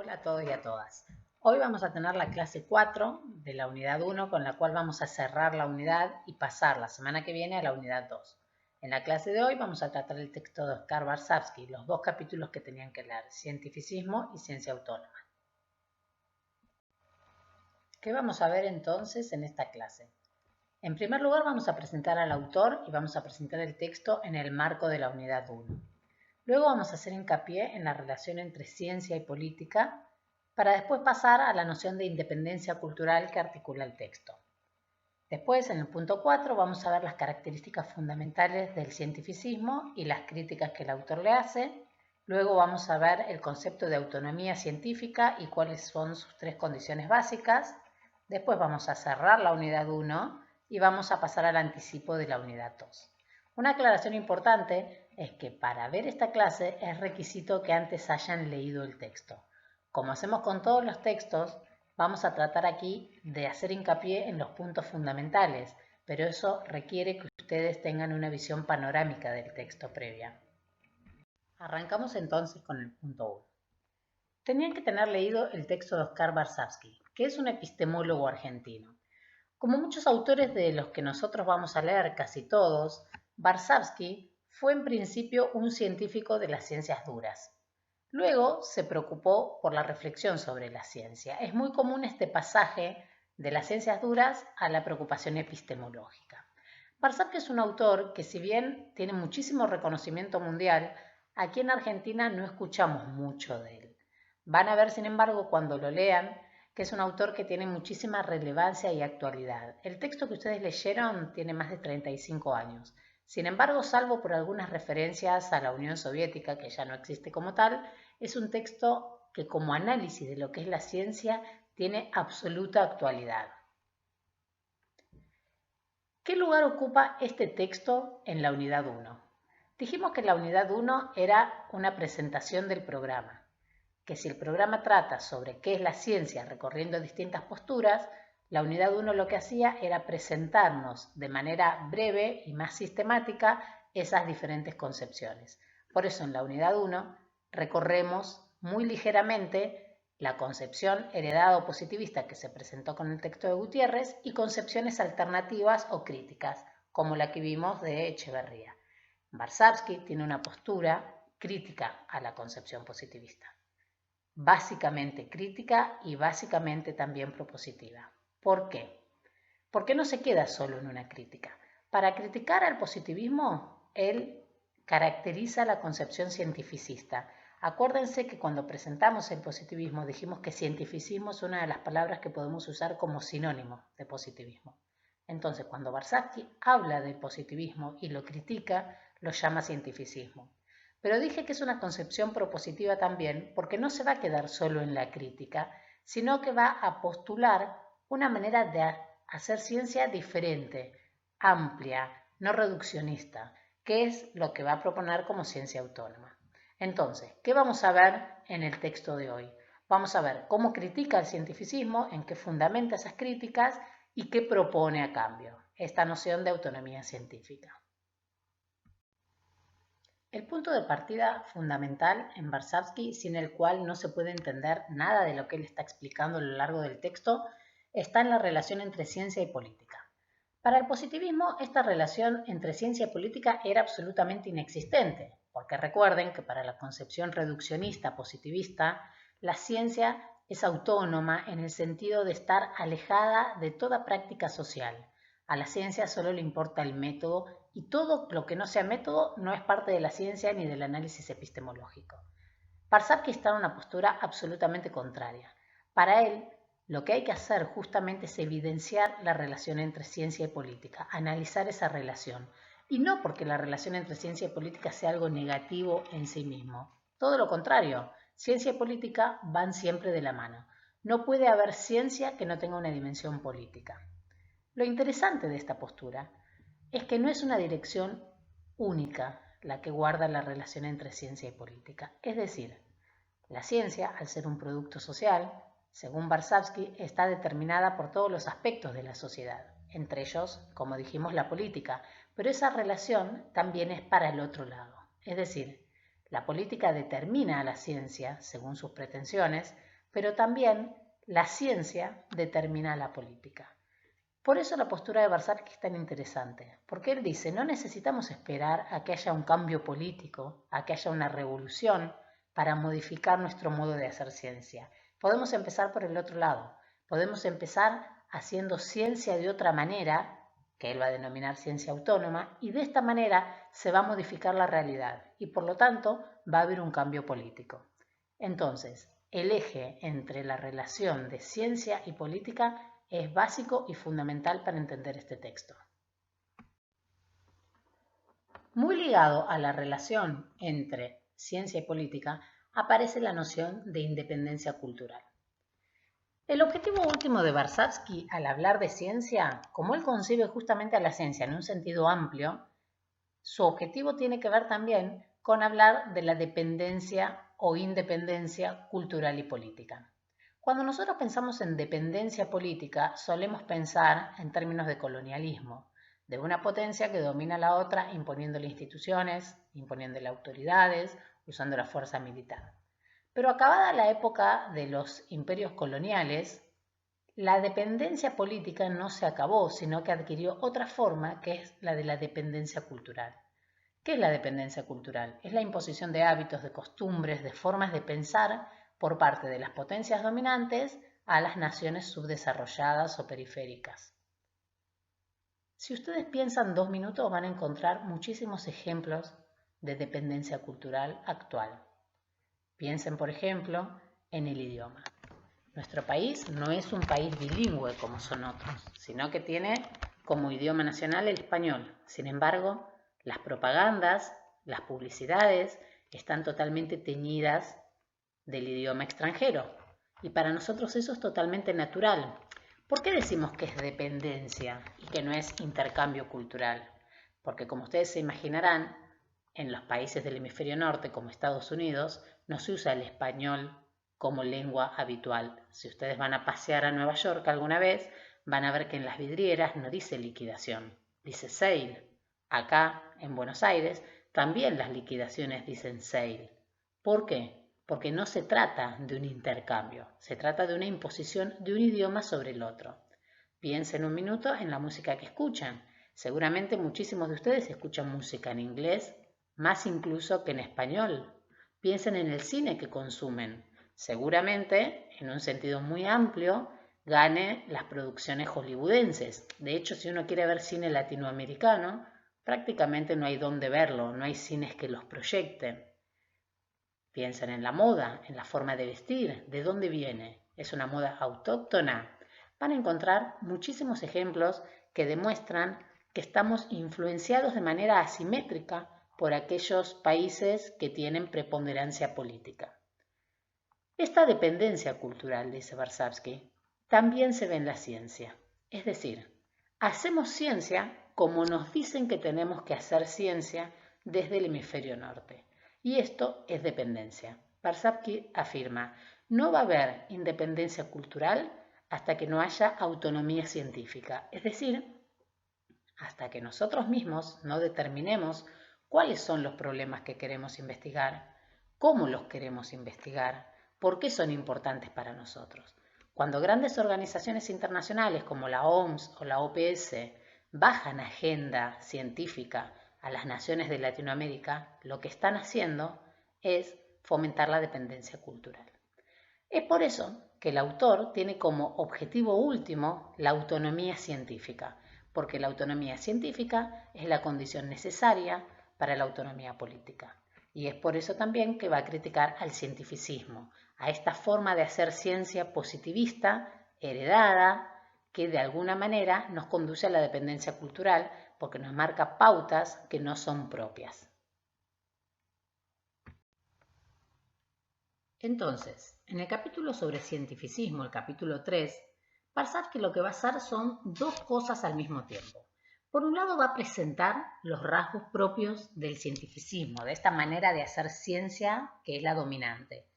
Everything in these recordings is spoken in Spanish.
Hola a todos y a todas. Hoy vamos a tener la clase 4 de la unidad 1 con la cual vamos a cerrar la unidad y pasar la semana que viene a la unidad 2. En la clase de hoy vamos a tratar el texto de Oscar Varsavsky, los dos capítulos que tenían que leer, Cientificismo y Ciencia Autónoma. ¿Qué vamos a ver entonces en esta clase? En primer lugar vamos a presentar al autor y vamos a presentar el texto en el marco de la unidad 1. Luego vamos a hacer hincapié en la relación entre ciencia y política, para después pasar a la noción de independencia cultural que articula el texto. Después, en el punto 4, vamos a ver las características fundamentales del cientificismo y las críticas que el autor le hace. Luego vamos a ver el concepto de autonomía científica y cuáles son sus tres condiciones básicas. Después vamos a cerrar la unidad 1 y vamos a pasar al anticipo de la unidad 2. Una aclaración importante es que para ver esta clase es requisito que antes hayan leído el texto. Como hacemos con todos los textos, vamos a tratar aquí de hacer hincapié en los puntos fundamentales, pero eso requiere que ustedes tengan una visión panorámica del texto previa. Arrancamos entonces con el punto 1. Tenían que tener leído el texto de Oscar Varsavsky, que es un epistemólogo argentino. Como muchos autores de los que nosotros vamos a leer, casi todos, Varsavsky fue en principio un científico de las ciencias duras. Luego se preocupó por la reflexión sobre la ciencia. Es muy común este pasaje de las ciencias duras a la preocupación epistemológica. Varsavsky es un autor que, si bien tiene muchísimo reconocimiento mundial, aquí en Argentina no escuchamos mucho de él. Van a ver, sin embargo, cuando lo lean, que es un autor que tiene muchísima relevancia y actualidad. El texto que ustedes leyeron tiene más de 35 años. Sin embargo, salvo por algunas referencias a la Unión Soviética, que ya no existe como tal, es un texto que como análisis de lo que es la ciencia tiene absoluta actualidad. ¿Qué lugar ocupa este texto en la unidad 1? Dijimos que la unidad 1 era una presentación del programa, que si el programa trata sobre qué es la ciencia recorriendo distintas posturas, la unidad 1 lo que hacía era presentarnos de manera breve y más sistemática esas diferentes concepciones. Por eso en la unidad 1 recorremos muy ligeramente la concepción heredada o positivista que se presentó con el texto de Gutiérrez y concepciones alternativas o críticas, como la que vimos de Echeverría. Varsavsky tiene una postura crítica a la concepción positivista, básicamente crítica y básicamente también propositiva. ¿Por qué? Porque no se queda solo en una crítica. Para criticar al positivismo, él caracteriza la concepción cientificista. Acuérdense que cuando presentamos el positivismo dijimos que cientificismo es una de las palabras que podemos usar como sinónimo de positivismo. Entonces, cuando Varsavsky habla del positivismo y lo critica, lo llama cientificismo. Pero dije que es una concepción propositiva también porque no se va a quedar solo en la crítica, sino que va a postular una manera de hacer ciencia diferente, amplia, no reduccionista, que es lo que va a proponer como ciencia autónoma. Entonces, ¿qué vamos a ver en el texto de hoy? Vamos a ver cómo critica el cientificismo, en qué fundamenta esas críticas y qué propone a cambio, esta noción de autonomía científica. El punto de partida fundamental en Varsavsky, sin el cual no se puede entender nada de lo que él está explicando a lo largo del texto, está en la relación entre ciencia y política. Para el positivismo, esta relación entre ciencia y política era absolutamente inexistente, porque recuerden que para la concepción reduccionista positivista, la ciencia es autónoma en el sentido de estar alejada de toda práctica social. A la ciencia solo le importa el método y todo lo que no sea método no es parte de la ciencia ni del análisis epistemológico. Varsavsky está en una postura absolutamente contraria. Para él, lo que hay que hacer justamente es evidenciar la relación entre ciencia y política, analizar esa relación. Y no porque la relación entre ciencia y política sea algo negativo en sí mismo. Todo lo contrario, ciencia y política van siempre de la mano. No puede haber ciencia que no tenga una dimensión política. Lo interesante de esta postura es que no es una dirección única la que guarda la relación entre ciencia y política. Es decir, la ciencia, al ser un producto social, según Varsavsky, está determinada por todos los aspectos de la sociedad, entre ellos, como dijimos, la política, pero esa relación también es para el otro lado. Es decir, la política determina a la ciencia, según sus pretensiones, pero también la ciencia determina la política. Por eso la postura de Varsavsky es tan interesante, porque él dice, no necesitamos esperar a que haya un cambio político, a que haya una revolución para modificar nuestro modo de hacer ciencia. Podemos empezar por el otro lado, podemos empezar haciendo ciencia de otra manera, que él va a denominar ciencia autónoma, y de esta manera se va a modificar la realidad y por lo tanto va a haber un cambio político. Entonces, el eje entre la relación de ciencia y política es básico y fundamental para entender este texto. Muy ligado a la relación entre ciencia y política aparece la noción de independencia cultural. El objetivo último de Varsavsky al hablar de ciencia, como él concibe justamente a la ciencia en un sentido amplio, su objetivo tiene que ver también con hablar de la dependencia o independencia cultural y política. Cuando nosotros pensamos en dependencia política, solemos pensar en términos de colonialismo, de una potencia que domina a la otra imponiéndole instituciones, imponiéndole autoridades, usando la fuerza militar. Pero acabada la época de los imperios coloniales, la dependencia política no se acabó, sino que adquirió otra forma, que es la de la dependencia cultural. ¿Qué es la dependencia cultural? Es la imposición de hábitos, de costumbres, de formas de pensar por parte de las potencias dominantes a las naciones subdesarrolladas o periféricas. Si ustedes piensan 2 minutos van a encontrar muchísimos ejemplos de dependencia cultural actual. Piensen, por ejemplo, en el idioma. Nuestro país no es un país bilingüe como son otros, sino que tiene como idioma nacional el español. Sin embargo, las propagandas, las publicidades están totalmente teñidas del idioma extranjero. Y para nosotros eso es totalmente natural. ¿Por qué decimos que es dependencia y que no es intercambio cultural? Porque como ustedes se imaginarán, en los países del hemisferio norte como Estados Unidos no se usa el español como lengua habitual. Si ustedes van a pasear a Nueva York alguna vez, van a ver que en las vidrieras no dice liquidación, dice sale. Acá, en Buenos Aires, también las liquidaciones dicen sale. ¿Por qué? Porque no se trata de un intercambio, se trata de una imposición de un idioma sobre el otro. Piensen un minuto en la música que escuchan. Seguramente muchísimos de ustedes escuchan música en inglés, más incluso que en español. Piensen en el cine que consumen. Seguramente, en un sentido muy amplio, gane las producciones hollywoodenses. De hecho, si uno quiere ver cine latinoamericano, prácticamente no hay dónde verlo, no hay cines que los proyecten. Piensen en la moda, en la forma de vestir, ¿de dónde viene? ¿Es una moda autóctona? Van a encontrar muchísimos ejemplos que demuestran que estamos influenciados de manera asimétrica por aquellos países que tienen preponderancia política. Esta dependencia cultural, dice Varsavsky, también se ve en la ciencia. Es decir, hacemos ciencia como nos dicen que tenemos que hacer ciencia desde el hemisferio norte. Y esto es dependencia. Varsavsky afirma, no va a haber independencia cultural hasta que no haya autonomía científica. Es decir, hasta que nosotros mismos no determinemos cuáles son los problemas que queremos investigar, cómo los queremos investigar, por qué son importantes para nosotros. Cuando grandes organizaciones internacionales como la OMS o la OPS bajan agenda científica a las naciones de Latinoamérica, lo que están haciendo es fomentar la dependencia cultural. Es por eso que el autor tiene como objetivo último la autonomía científica, porque la autonomía científica es la condición necesaria para la autonomía política. Y es por eso también que va a criticar al cientificismo, a esta forma de hacer ciencia positivista, heredada, que de alguna manera nos conduce a la dependencia cultural porque nos marca pautas que no son propias. Entonces, en el capítulo sobre cientificismo, el capítulo 3, Varsavsky lo que va a hacer son dos cosas al mismo tiempo. Por un lado va a presentar los rasgos propios del cientificismo, de esta manera de hacer ciencia que es la dominante.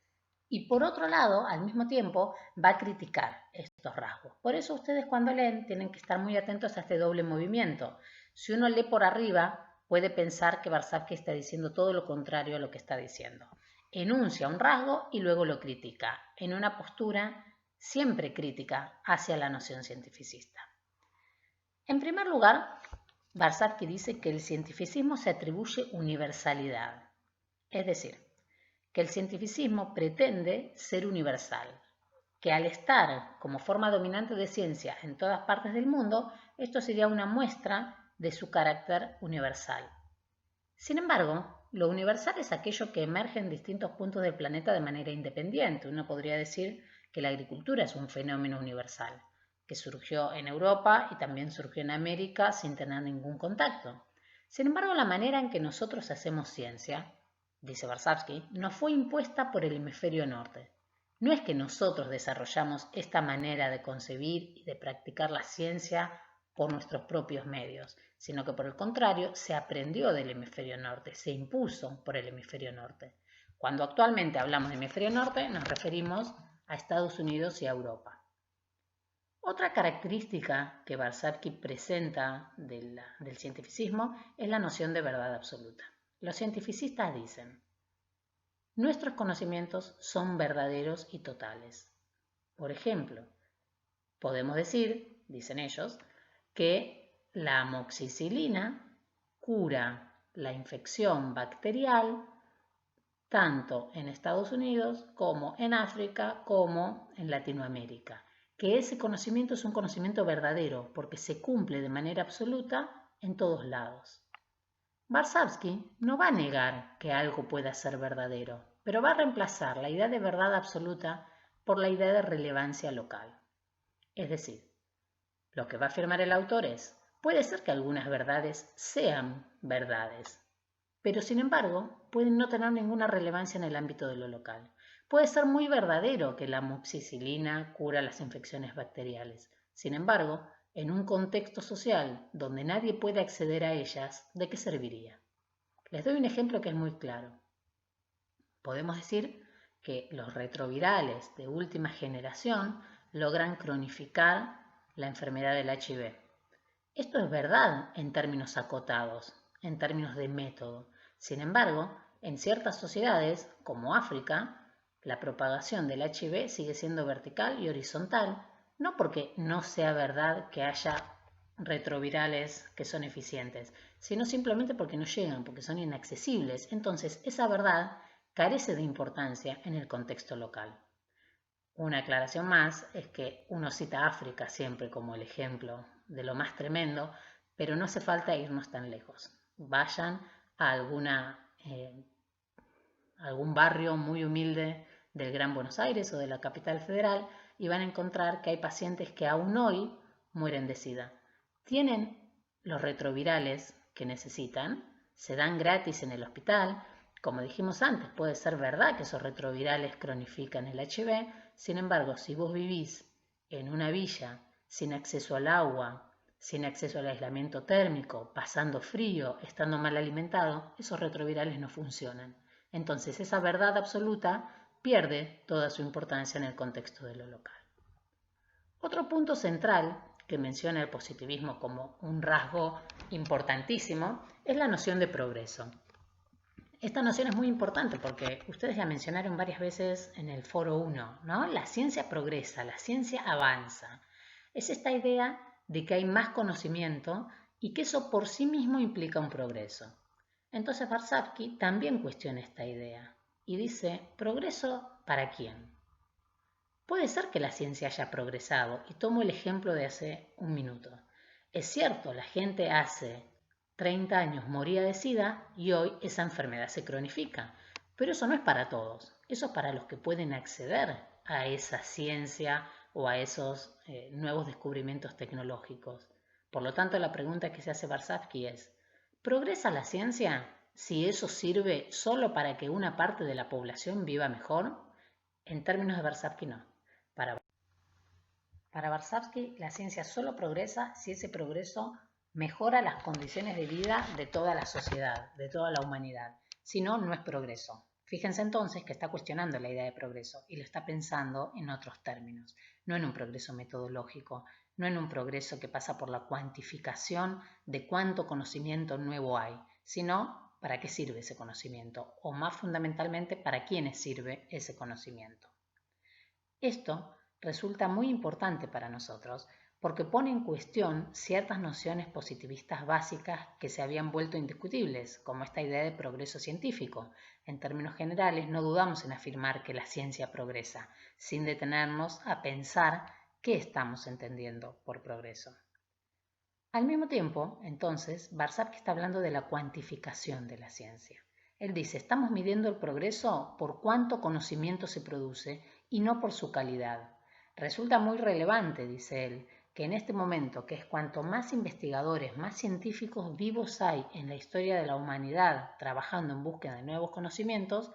Y por otro lado, al mismo tiempo, va a criticar estos rasgos. Por eso ustedes cuando leen tienen que estar muy atentos a este doble movimiento. Si uno lee por arriba, puede pensar que Varsavsky está diciendo todo lo contrario a lo que está diciendo. enuncia un rasgo y luego lo critica, en una postura siempre crítica hacia la noción cientificista. En primer lugar, Varsavsky dice que el cientificismo se atribuye universalidad, es decir, que el cientificismo pretende ser universal, que al estar como forma dominante de ciencia en todas partes del mundo, esto sería una muestra de su carácter universal. Sin embargo, lo universal es aquello que emerge en distintos puntos del planeta de manera independiente. Uno podría decir que la agricultura es un fenómeno universal, que surgió en Europa y también surgió en América sin tener ningún contacto. Sin embargo, la manera en que nosotros hacemos ciencia, dice Varsavsky, nos fue impuesta por el hemisferio norte. No es que nosotros desarrollamos esta manera de concebir y de practicar la ciencia por nuestros propios medios, sino que por el contrario se aprendió del hemisferio norte, se impuso por el hemisferio norte. Cuando actualmente hablamos de hemisferio norte nos referimos a Estados Unidos y a Europa. Otra característica que Varsavsky presenta del cientificismo es la noción de verdad absoluta. Los cientificistas dicen: nuestros conocimientos son verdaderos y totales. Por ejemplo, podemos decir, dicen ellos, que la amoxicilina cura la infección bacterial tanto en Estados Unidos como en África como en Latinoamérica. Que ese conocimiento es un conocimiento verdadero porque se cumple de manera absoluta en todos lados. Varsavsky no va a negar que algo pueda ser verdadero, pero va a reemplazar la idea de verdad absoluta por la idea de relevancia local. Es decir, lo que va a afirmar el autor es: puede ser que algunas verdades sean verdades, pero sin embargo pueden no tener ninguna relevancia en el ámbito de lo local. Puede ser muy verdadero que la amoxicilina cura las infecciones bacteriales. Sin embargo, en un contexto social donde nadie puede acceder a ellas, ¿de qué serviría? Les doy un ejemplo que es muy claro. Podemos decir que los retrovirales de última generación logran cronificar la enfermedad del HIV. Esto es verdad en términos acotados, en términos de método. Sin embargo, en ciertas sociedades, como África, la propagación del HIV sigue siendo vertical y horizontal, no porque no sea verdad que haya retrovirales que son eficientes, sino simplemente porque no llegan, porque son inaccesibles. Entonces, esa verdad carece de importancia en el contexto local. Una aclaración más es que uno cita a África siempre como el ejemplo de lo más tremendo, pero no hace falta irnos tan lejos. Vayan a algún barrio muy humilde del Gran Buenos Aires o de la capital federal y van a encontrar que hay pacientes que aún hoy mueren de SIDA. Tienen los retrovirales que necesitan, se dan gratis en el hospital. Como dijimos antes, puede ser verdad que esos retrovirales cronifican el HIV, sin embargo, si vos vivís en una villa sin acceso al agua, sin acceso al aislamiento térmico, pasando frío, estando mal alimentado, esos retrovirales no funcionan. Entonces esa verdad absoluta pierde toda su importancia en el contexto de lo local. Otro punto central que menciona el positivismo como un rasgo importantísimo es la noción de progreso. Esta noción es muy importante porque ustedes la mencionaron varias veces en el foro 1, ¿no? La ciencia progresa, la ciencia avanza. Es esta idea de que hay más conocimiento y que eso por sí mismo implica un progreso. Entonces Varsavsky también cuestiona esta idea y dice: ¿progreso para quién? Puede ser que la ciencia haya progresado, y tomo el ejemplo de hace un minuto. Es cierto, la gente hace 30 años moría de SIDA y hoy esa enfermedad se cronifica, pero eso no es para todos, eso es para los que pueden acceder a esa ciencia o a esos nuevos descubrimientos tecnológicos. Por lo tanto, la pregunta que se hace Varsavsky es: ¿progresa la ciencia si eso sirve solo para que una parte de la población viva mejor? En términos de Varsavsky, no. Para Varsavsky, la ciencia solo progresa si ese progreso mejora las condiciones de vida de toda la sociedad, de toda la humanidad. Si no, no es progreso. Fíjense entonces que está cuestionando la idea de progreso y lo está pensando en otros términos, no en un progreso metodológico, no en un progreso que pasa por la cuantificación de cuánto conocimiento nuevo hay, sino para qué sirve ese conocimiento o más fundamentalmente para quiénes sirve ese conocimiento. Esto resulta muy importante para nosotros porque pone en cuestión ciertas nociones positivistas básicas que se habían vuelto indiscutibles, como esta idea de progreso científico. En términos generales, no dudamos en afirmar que la ciencia progresa, sin detenernos a pensar qué estamos entendiendo por progreso. Al mismo tiempo, entonces, Barsabky está hablando de la cuantificación de la ciencia. Él dice, estamos midiendo el progreso por cuánto conocimiento se produce y no por su calidad. Resulta muy relevante, dice él, que en este momento, que es cuanto más investigadores, más científicos vivos hay en la historia de la humanidad trabajando en búsqueda de nuevos conocimientos,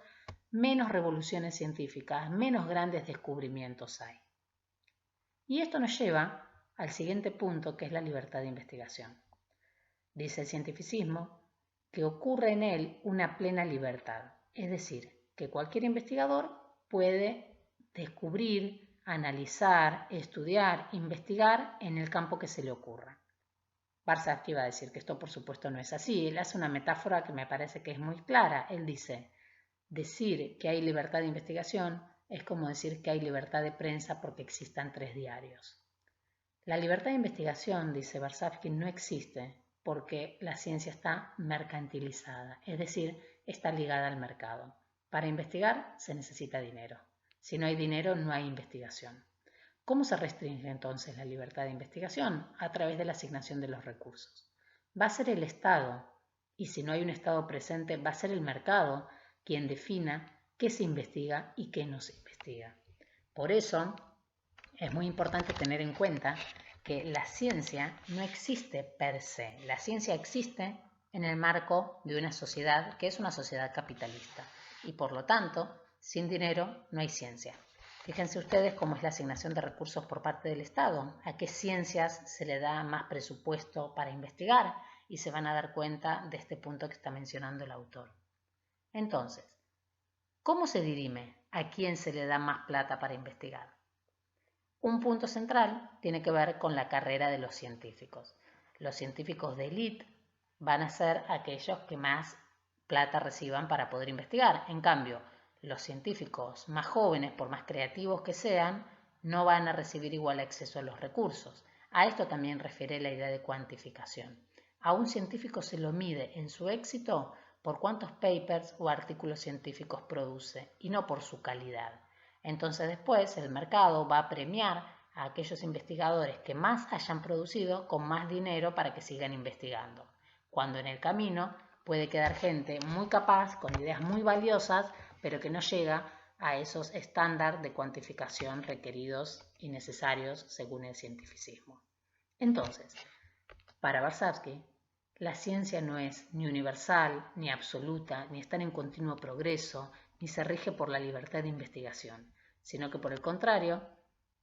menos revoluciones científicas, menos grandes descubrimientos hay. Y esto nos lleva al siguiente punto, que es la libertad de investigación. Dice el cientificismo que ocurre en él una plena libertad, es decir, que cualquier investigador puede descubrir, analizar, estudiar, investigar en el campo que se le ocurra. Barsabky va a decir que esto por supuesto no es así. Él hace una metáfora que me parece que es muy clara. Él dice, decir que hay libertad de investigación es como decir que hay libertad de prensa porque existan 3 diarios. La libertad de investigación, dice Barsabky, no existe porque la ciencia está mercantilizada, es decir, está ligada al mercado. Para investigar se necesita dinero. Si no hay dinero, no hay investigación. ¿Cómo se restringe entonces la libertad de investigación? A través de la asignación de los recursos. Va a ser el Estado, y si no hay un Estado presente, va a ser el mercado quien defina qué se investiga y qué no se investiga. Por eso, es muy importante tener en cuenta que la ciencia no existe per se. La ciencia existe en el marco de una sociedad que es una sociedad capitalista y por lo tanto, sin dinero no hay ciencia. Fíjense ustedes cómo es la asignación de recursos por parte del Estado, a qué ciencias se le da más presupuesto para investigar y se van a dar cuenta de este punto que está mencionando el autor. Entonces, ¿cómo se dirime a quién se le da más plata para investigar? Un punto central tiene que ver con la carrera de los científicos. Los científicos de élite van a ser aquellos que más plata reciban para poder investigar. En cambio, los científicos más jóvenes, por más creativos que sean, no van a recibir igual acceso a los recursos. A esto también refiere la idea de cuantificación. A un científico se lo mide en su éxito por cuántos papers o artículos científicos produce y no por su calidad. Entonces después el mercado va a premiar a aquellos investigadores que más hayan producido con más dinero para que sigan investigando, cuando en el camino puede quedar gente muy capaz, con ideas muy valiosas, pero que no llega a esos estándares de cuantificación requeridos y necesarios según el cientificismo. Entonces, para Barsabky, la ciencia no es ni universal, ni absoluta, ni está en continuo progreso, ni se rige por la libertad de investigación, sino que por el contrario,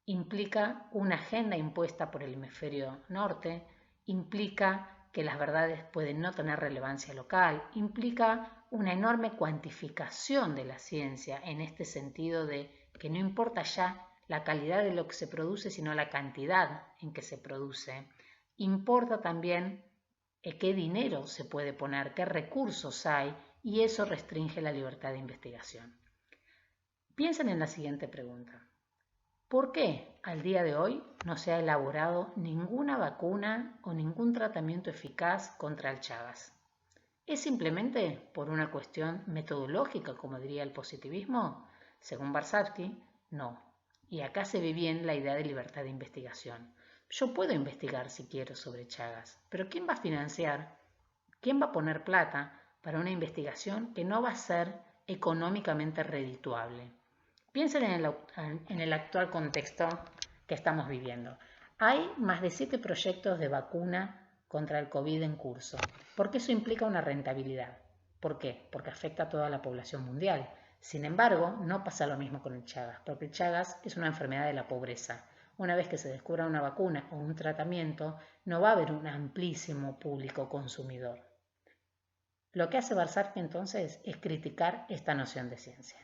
implica una agenda impuesta por el hemisferio norte, implica que las verdades pueden no tener relevancia local, implica una enorme cuantificación de la ciencia en este sentido de que no importa ya la calidad de lo que se produce, sino la cantidad en que se produce. Importa también qué dinero se puede poner, qué recursos hay, y eso restringe la libertad de investigación. Piensen en la siguiente pregunta. ¿Por qué al día de hoy no se ha elaborado ninguna vacuna o ningún tratamiento eficaz contra el Chagas? ¿Es simplemente por una cuestión metodológica, como diría el positivismo? Según Barsabky, no. Y acá se ve bien la idea de libertad de investigación. Yo puedo investigar si quiero sobre Chagas, pero ¿quién va a financiar? ¿Quién va a poner plata para una investigación que no va a ser económicamente redituable? Piensen en el actual contexto que estamos viviendo. Hay más de 7 proyectos de vacuna contra el COVID en curso, porque eso implica una rentabilidad. ¿Por qué? Porque afecta a toda la población mundial. Sin embargo, no pasa lo mismo con el Chagas, porque el Chagas es una enfermedad de la pobreza. Una vez que se descubra una vacuna o un tratamiento, no va a haber un amplísimo público consumidor. Lo que hace Barsabky entonces es criticar esta noción de ciencia.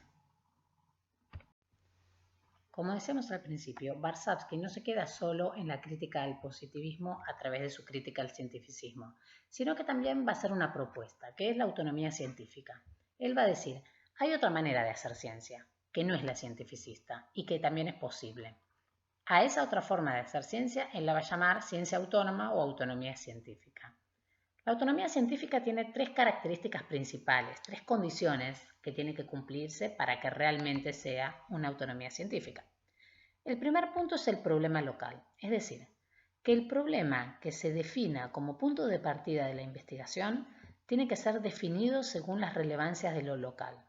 Como decíamos al principio, Varsavsky no se queda solo en la crítica al positivismo a través de su crítica al cientificismo, sino que también va a hacer una propuesta, que es la autonomía científica. Él va a decir, hay otra manera de hacer ciencia, que no es la cientificista y que también es posible. A esa otra forma de hacer ciencia él la va a llamar ciencia autónoma o autonomía científica. La autonomía científica tiene tres características principales, tres condiciones que tienen que cumplirse para que realmente sea una autonomía científica. El primer punto es el problema local, es decir, que el problema que se defina como punto de partida de la investigación tiene que ser definido según las relevancias de lo local.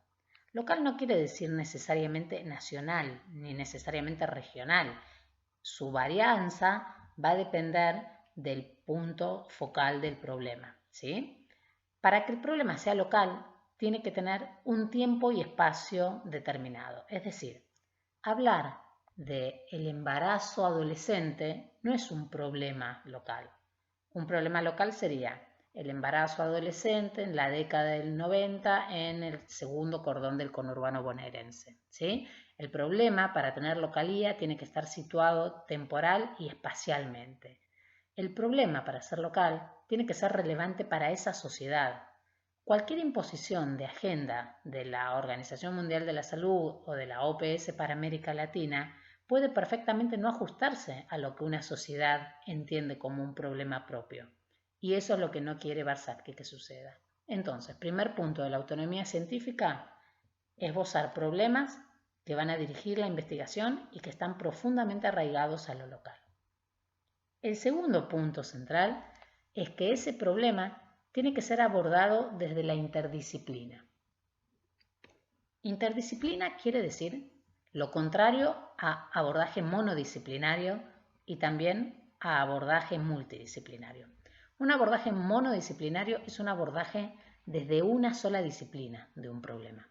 Local no quiere decir necesariamente nacional ni necesariamente regional. Su varianza va a depender del punto focal del problema, ¿sí? Para que el problema sea local, tiene que tener un tiempo y espacio determinado. Es decir, hablar del embarazo adolescente no es un problema local. Un problema local sería el embarazo adolescente en la década del 90 en el segundo cordón del conurbano bonaerense, ¿sí? El problema, para tener localía, tiene que estar situado temporal y espacialmente. El problema, para ser local, tiene que ser relevante para esa sociedad. Cualquier imposición de agenda de la Organización Mundial de la Salud o de la OPS para América Latina puede perfectamente no ajustarse a lo que una sociedad entiende como un problema propio. Y eso es lo que no quiere Varsavsky que suceda. Entonces, primer punto de la autonomía científica, esbozar problemas que van a dirigir la investigación y que están profundamente arraigados a lo local. El segundo punto central es que ese problema tiene que ser abordado desde la interdisciplina. Interdisciplina quiere decir lo contrario a abordaje monodisciplinario y también a abordaje multidisciplinario. Un abordaje monodisciplinario es un abordaje desde una sola disciplina de un problema.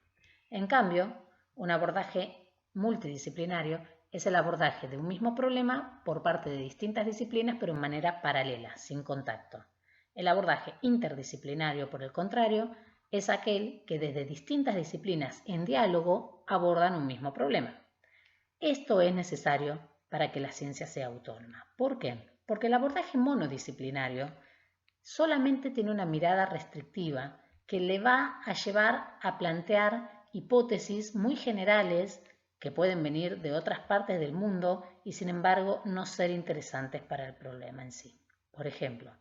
En cambio, un abordaje multidisciplinario es el abordaje de un mismo problema por parte de distintas disciplinas pero en manera paralela, sin contacto. El abordaje interdisciplinario, por el contrario, es aquel que desde distintas disciplinas en diálogo abordan un mismo problema. Esto es necesario para que la ciencia sea autónoma. ¿Por qué? Porque el abordaje monodisciplinario solamente tiene una mirada restrictiva que le va a llevar a plantear hipótesis muy generales que pueden venir de otras partes del mundo y sin embargo no ser interesantes para el problema en sí. Por ejemplo,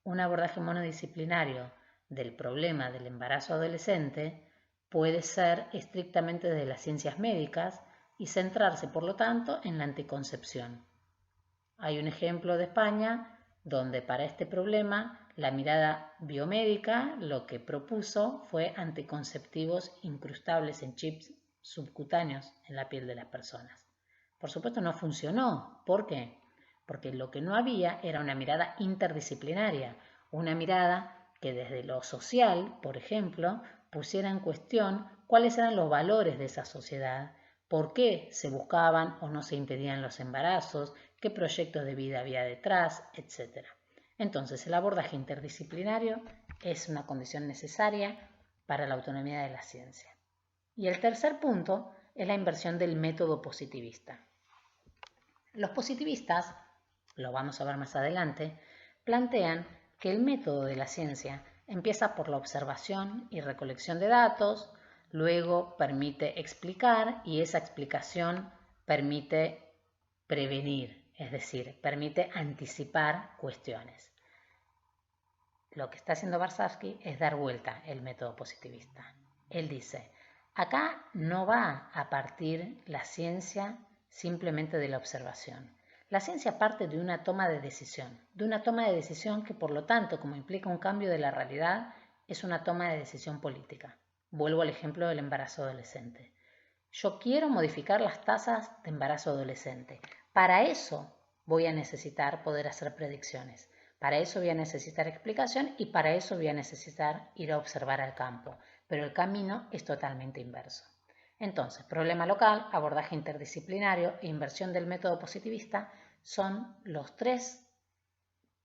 un abordaje monodisciplinario del problema del embarazo adolescente puede ser estrictamente de las ciencias médicas y centrarse, por lo tanto, en la anticoncepción. Hay un ejemplo de España donde para este problema la mirada biomédica lo que propuso fue anticonceptivos incrustables en chips subcutáneos en la piel de las personas. Por supuesto no funcionó. ¿Por qué? Porque lo que no había era una mirada interdisciplinaria, una mirada que desde lo social, por ejemplo, pusiera en cuestión cuáles eran los valores de esa sociedad, por qué se buscaban o no se impedían los embarazos, qué proyectos de vida había detrás, etc. Entonces, el abordaje interdisciplinario es una condición necesaria para la autonomía de la ciencia. Y el tercer punto es la inversión del método positivista. Los positivistas, lo vamos a ver más adelante, plantean que el método de la ciencia empieza por la observación y recolección de datos, luego permite explicar y esa explicación permite prevenir, es decir, permite anticipar cuestiones. Lo que está haciendo Varsavsky es dar vuelta el método positivista. Él dice, acá no va a partir la ciencia simplemente de la observación. La ciencia parte de una toma de decisión que por lo tanto, como implica un cambio de la realidad, es una toma de decisión política. Vuelvo al ejemplo del embarazo adolescente. Yo quiero modificar las tasas de embarazo adolescente. Para eso voy a necesitar poder hacer predicciones. Para eso voy a necesitar explicación y para eso voy a necesitar ir a observar al campo. Pero el camino es totalmente inverso. Entonces, problema local, abordaje interdisciplinario e inversión del método positivista son los tres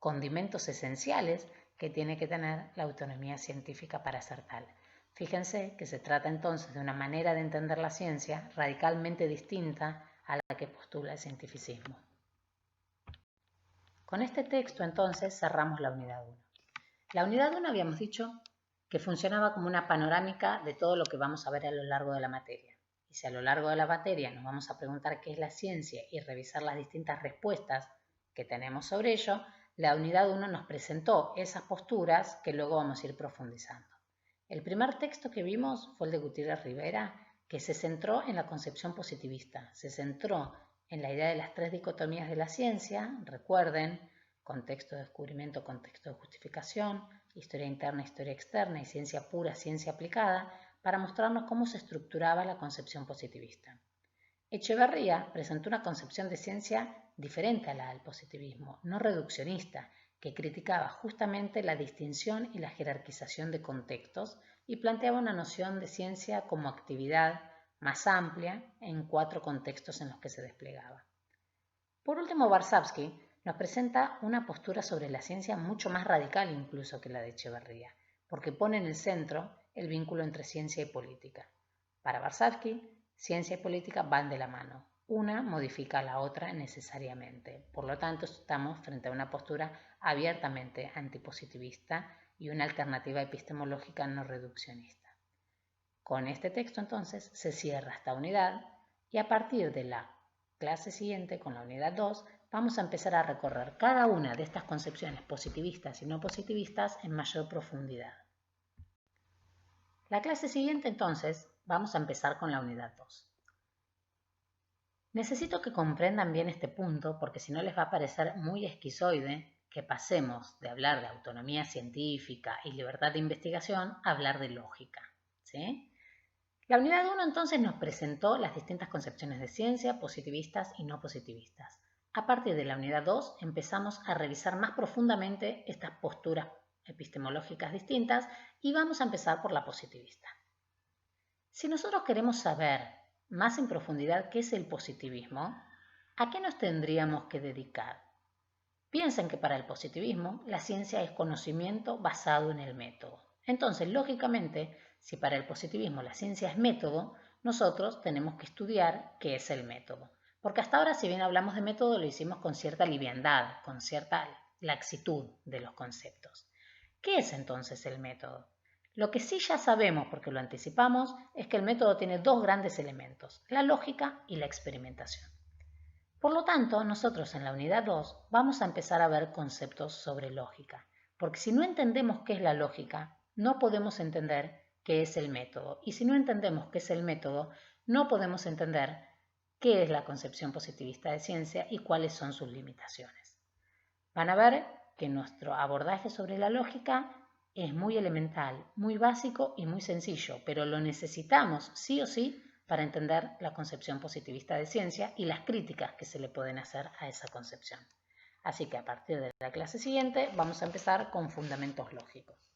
condimentos esenciales que tiene que tener la autonomía científica para ser tal. Fíjense que se trata entonces de una manera de entender la ciencia radicalmente distinta a la que postula el cientificismo. Con este texto entonces cerramos la unidad 1. La unidad 1 habíamos dicho que funcionaba como una panorámica de todo lo que vamos a ver a lo largo de la materia. Y si a lo largo de la materia nos vamos a preguntar qué es la ciencia y revisar las distintas respuestas que tenemos sobre ello, la unidad 1 nos presentó esas posturas que luego vamos a ir profundizando. El primer texto que vimos fue el de Gutiérrez Rivera, que se centró en la concepción positivista, se centró en la idea de las 3 dicotomías de la ciencia, recuerden, contexto de descubrimiento, contexto de justificación, historia interna, historia externa y ciencia pura, ciencia aplicada, para mostrarnos cómo se estructuraba la concepción positivista. Echeverría presentó una concepción de ciencia diferente a la del positivismo, no reduccionista, que criticaba justamente la distinción y la jerarquización de contextos y planteaba una noción de ciencia como actividad más amplia en 4 contextos en los que se desplegaba. Por último, Varsavsky nos presenta una postura sobre la ciencia mucho más radical incluso que la de Echeverría, porque pone en el centro el vínculo entre ciencia y política. Para Varsavsky, ciencia y política van de la mano. Una modifica a la otra necesariamente. Por lo tanto, estamos frente a una postura abiertamente antipositivista y una alternativa epistemológica no reduccionista. Con este texto, entonces, se cierra esta unidad y a partir de la clase siguiente, con la unidad 2, vamos a empezar a recorrer cada una de estas concepciones positivistas y no positivistas en mayor profundidad. La clase siguiente, entonces, vamos a empezar con la unidad 2. Necesito que comprendan bien este punto porque si no les va a parecer muy esquizoide que pasemos de hablar de autonomía científica y libertad de investigación a hablar de lógica, ¿sí? La unidad 1 entonces nos presentó las distintas concepciones de ciencia, positivistas y no positivistas. A partir de la unidad 2 empezamos a revisar más profundamente estas posturas epistemológicas distintas y vamos a empezar por la positivista. Si nosotros queremos saber más en profundidad qué es el positivismo, ¿a qué nos tendríamos que dedicar? Piensen que para el positivismo la ciencia es conocimiento basado en el método. Entonces, lógicamente, si para el positivismo la ciencia es método, nosotros tenemos que estudiar qué es el método. Porque hasta ahora, si bien hablamos de método, lo hicimos con cierta liviandad, con cierta laxitud de los conceptos. ¿Qué es entonces el método? Lo que sí ya sabemos, porque lo anticipamos, es que el método tiene 2 grandes elementos, la lógica y la experimentación. Por lo tanto, nosotros en la unidad 2 vamos a empezar a ver conceptos sobre lógica, porque si no entendemos qué es la lógica, no podemos entender qué es el método, y si no entendemos qué es el método, no podemos entender qué es la concepción positivista de ciencia y cuáles son sus limitaciones. Van a ver que nuestro abordaje sobre la lógica es muy elemental, muy básico y muy sencillo, pero lo necesitamos sí o sí para entender la concepción positivista de ciencia y las críticas que se le pueden hacer a esa concepción. Así que a partir de la clase siguiente vamos a empezar con fundamentos lógicos.